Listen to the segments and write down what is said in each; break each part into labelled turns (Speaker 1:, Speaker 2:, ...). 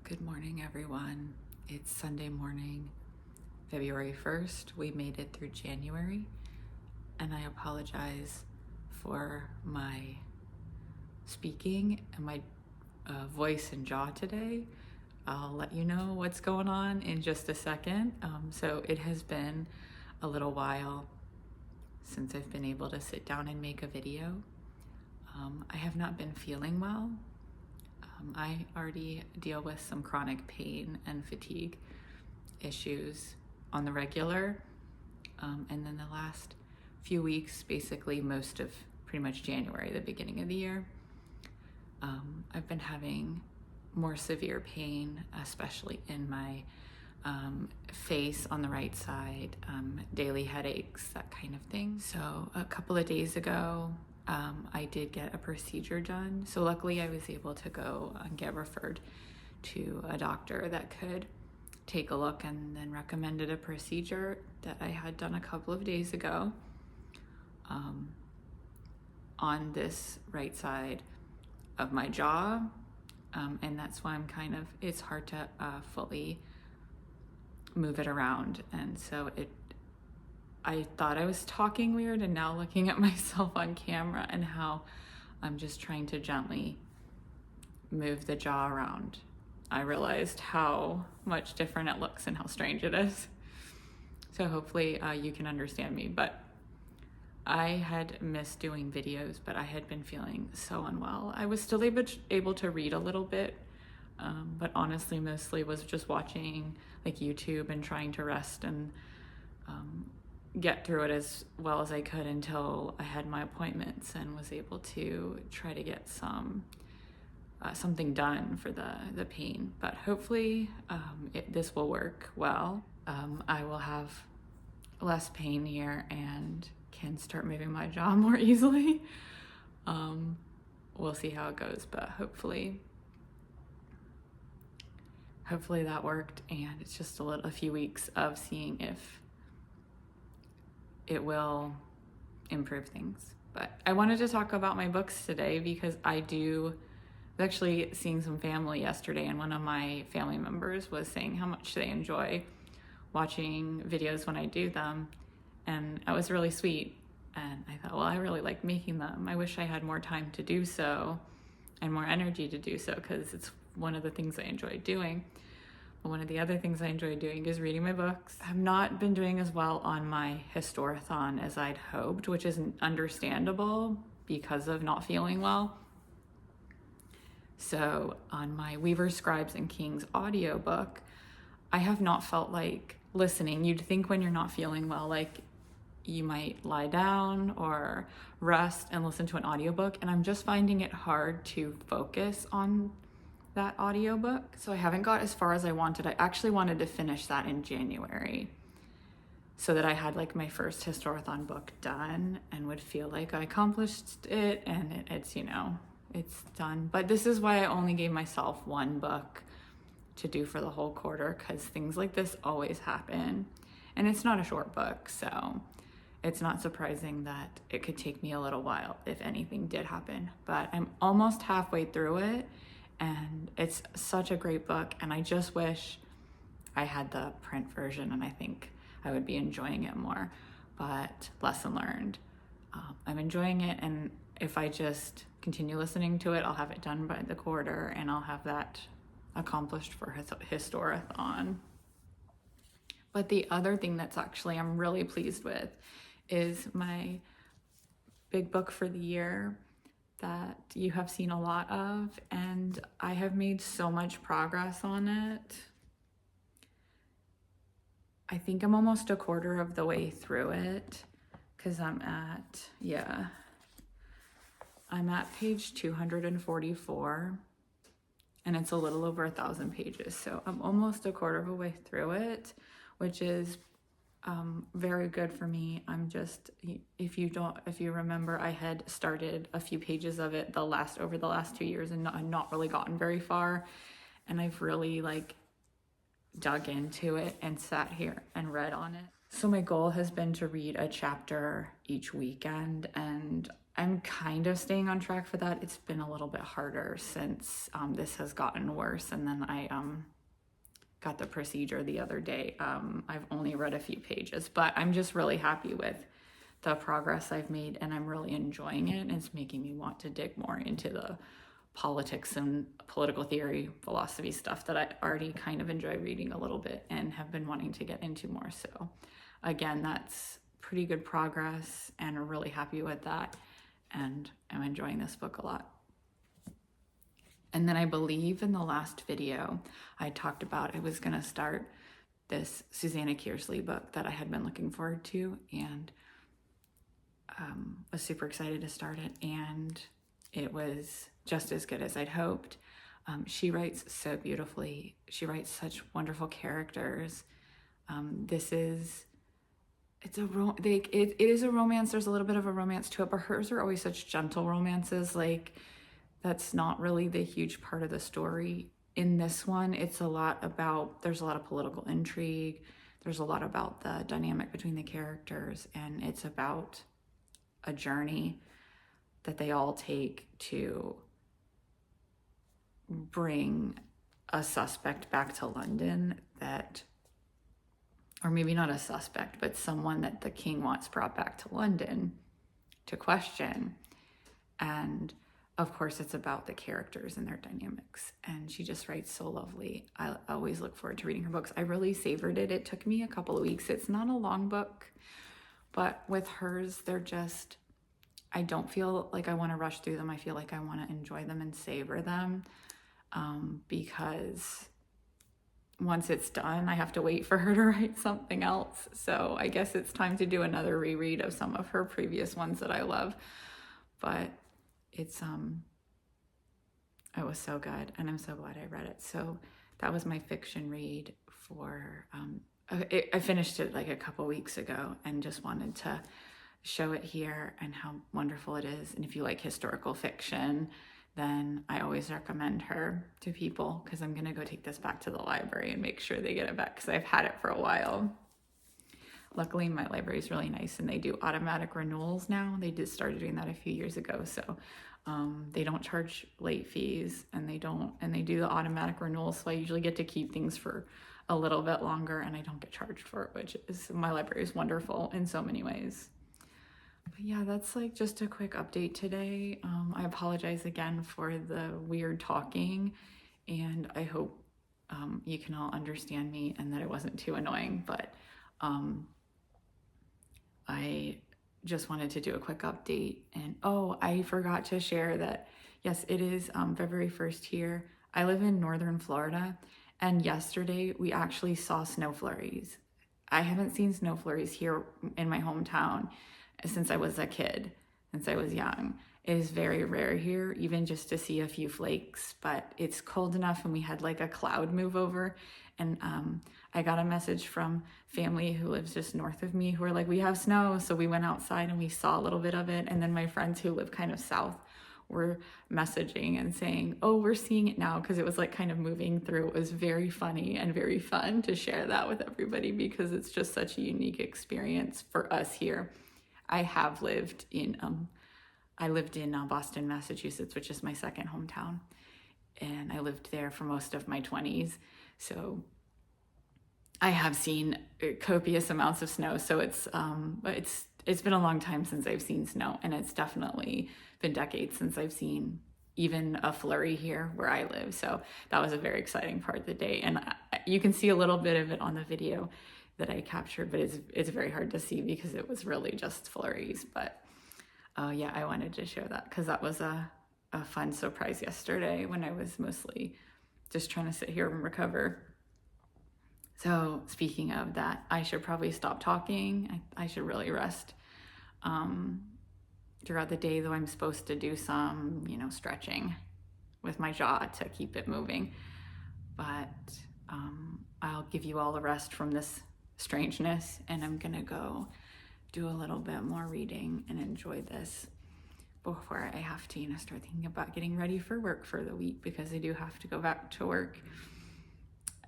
Speaker 1: Good morning, everyone. It's Sunday morning, February 1st. We made it through January, and I apologize for my speaking and my voice and jaw today. I'll let you know what's going on in just a second. So it has been a little while since I've been able to sit down and make a video. I have not been feeling well. I already deal with some chronic pain and fatigue issues on the regular. And then the last few weeks, basically most of pretty much January, the beginning of the year, I've been having more severe pain, especially in my face on the right side, daily headaches, that kind of thing. So a couple of days ago, I did get a procedure done. So luckily I was able to go and get referred to a doctor that could take a look and then recommended a procedure that I had done a couple of days ago on this right side of my jaw. And that's why it's hard to fully move it around. And so I thought I was talking weird, and now looking at myself on camera and how I'm just trying to gently move the jaw around, I realized how much different it looks and how strange it is. So hopefully you can understand me, but I had missed doing videos, but I had been feeling so unwell. I was still able to read a little bit, but honestly mostly was just watching like YouTube and trying to rest and get through it as well as I could until I had my appointments and was able to try to get something done for the pain. But hopefully this will work well. I will have less pain here and can start moving my jaw more easily. We'll see how it goes, but hopefully that worked, and it's just a few weeks of seeing if it will improve things. But I wanted to talk about my books today because I was actually seeing some family yesterday, and one of my family members was saying how much they enjoy watching videos when I do them, and that was really sweet. And I thought, well, I really like making them. I wish I had more time to do so and more energy to do so, because it's one of the things I enjoy doing. One of the other things I enjoy doing is reading my books. I've not been doing as well on my Historathon as I'd hoped, which is understandable because of not feeling well. So on my Weaver, Scribes, and Kings audiobook, I have not felt like listening. You'd think when you're not feeling well, like you might lie down or rest and listen to an audiobook, and I'm just finding it hard to focus on that audiobook. So I haven't got as far as I wanted. I actually wanted to finish that in January so that I had like my first Historathon book done and would feel like I accomplished it and it's done. But this is why I only gave myself one book to do for the whole quarter, because things like this always happen. And it's not a short book, so it's not surprising that it could take me a little while if anything did happen. But I'm almost halfway through it, and it's such a great book, and I just wish I had the print version, and I think I would be enjoying it more. But lesson learned. I'm enjoying it, and if I just continue listening to it, I'll have it done by the quarter, and I'll have that accomplished for Historathon. But the other thing that's actually I'm really pleased with is my big book for the year that you have seen a lot of, and I have made so much progress on it. I think I'm almost a quarter of the way through it, because I'm at page 244, and it's a little over 1,000 pages. So I'm almost a quarter of a way through it, which is very good for me. If you remember, I had started a few pages of it over the last 2 years and not really gotten very far. And I've really dug into it and sat here and read on it. So my goal has been to read a chapter each weekend, and I'm kind of staying on track for that. It's been a little bit harder since this has gotten worse. And then I got the procedure the other day. I've only read a few pages, but I'm just really happy with the progress I've made, and I'm really enjoying it. And it's making me want to dig more into the politics and political theory, philosophy stuff that I already kind of enjoy reading a little bit and have been wanting to get into more. So again, that's pretty good progress, and I'm really happy with that. And I'm enjoying this book a lot. And then I believe in the last video, I talked about I was going to start this Susanna Kearsley book that I had been looking forward to, and was super excited to start it. And it was just as good as I'd hoped. She writes so beautifully. She writes such wonderful characters. It is a romance. There's a little bit of a romance to it, but hers are always such gentle romances. Like, that's not really the huge part of the story. In this one, there's a lot of political intrigue. There's a lot about the dynamic between the characters, and it's about a journey that they all take to bring a suspect back to London or maybe not a suspect, but someone that the king wants brought back to London to question. And of course, it's about the characters and their dynamics. And she just writes so lovely. I always look forward to reading her books. I really savored it. It took me a couple of weeks. It's not a long book, but with hers, I don't feel like I want to rush through them. I feel like I want to enjoy them and savor them, because once it's done, I have to wait for her to write something else. So I guess it's time to do another reread of some of her previous ones that I love. But it was so good, and I'm so glad I read it. So that was my fiction read for, I finished it like a couple weeks ago and just wanted to show it here and how wonderful it is. And if you like historical fiction, then I always recommend her to people, because I'm gonna go take this back to the library and make sure they get it back, because I've had it for a while. Luckily, my library is really nice, and they do automatic renewals now. They just started doing that a few years ago, so they don't charge late fees, and they do the automatic renewals. So I usually get to keep things for a little bit longer, and I don't get charged for it, my library is wonderful in so many ways. But yeah, that's like just a quick update today. I apologize again for the weird talking, and I hope you can all understand me and that it wasn't too annoying, but I just wanted to do a quick update. And I forgot to share that, yes, it is February 1st here. I live in northern Florida, and yesterday we actually saw snow flurries. I haven't seen snow flurries here in my hometown since I was a kid, since I was young. It is very rare here, even just to see a few flakes, but it's cold enough, and we had like a cloud move over, and I got a message from family who lives just north of me who were like, we have snow. So we went outside and we saw a little bit of it. And then my friends who live kind of south were messaging and saying, oh, we're seeing it now, because it was like kind of moving through. It was very funny and very fun to share that with everybody, because it's just such a unique experience for us here. I lived in Boston, Massachusetts, which is my second hometown. And I lived there for most of my 20s. So I have seen copious amounts of snow. So it's been a long time since I've seen snow, and it's definitely been decades since I've seen even a flurry here where I live. So that was a very exciting part of the day. And you can see a little bit of it on the video that I captured, but it's very hard to see because it was really just flurries. But yeah, I wanted to share that because that was a fun surprise yesterday when I was mostly just trying to sit here and recover. So speaking of that, I should probably stop talking. I should really rest throughout the day, though I'm supposed to do some, stretching with my jaw to keep it moving. But I'll give you all the rest from this strangeness, and I'm gonna go do a little bit more reading and enjoy this before I have to, start thinking about getting ready for work for the week, because I do have to go back to work.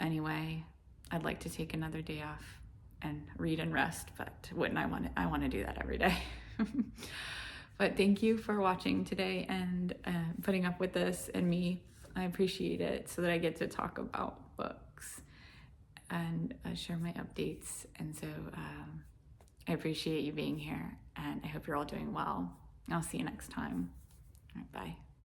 Speaker 1: Anyway, I'd like to take another day off and read and rest, but wouldn't I want to do that every day? But thank you for watching today and putting up with this and me. I appreciate it so that I get to talk about books and share my updates. And so I appreciate you being here, and I hope you're all doing well. I'll see you next time. All right, bye.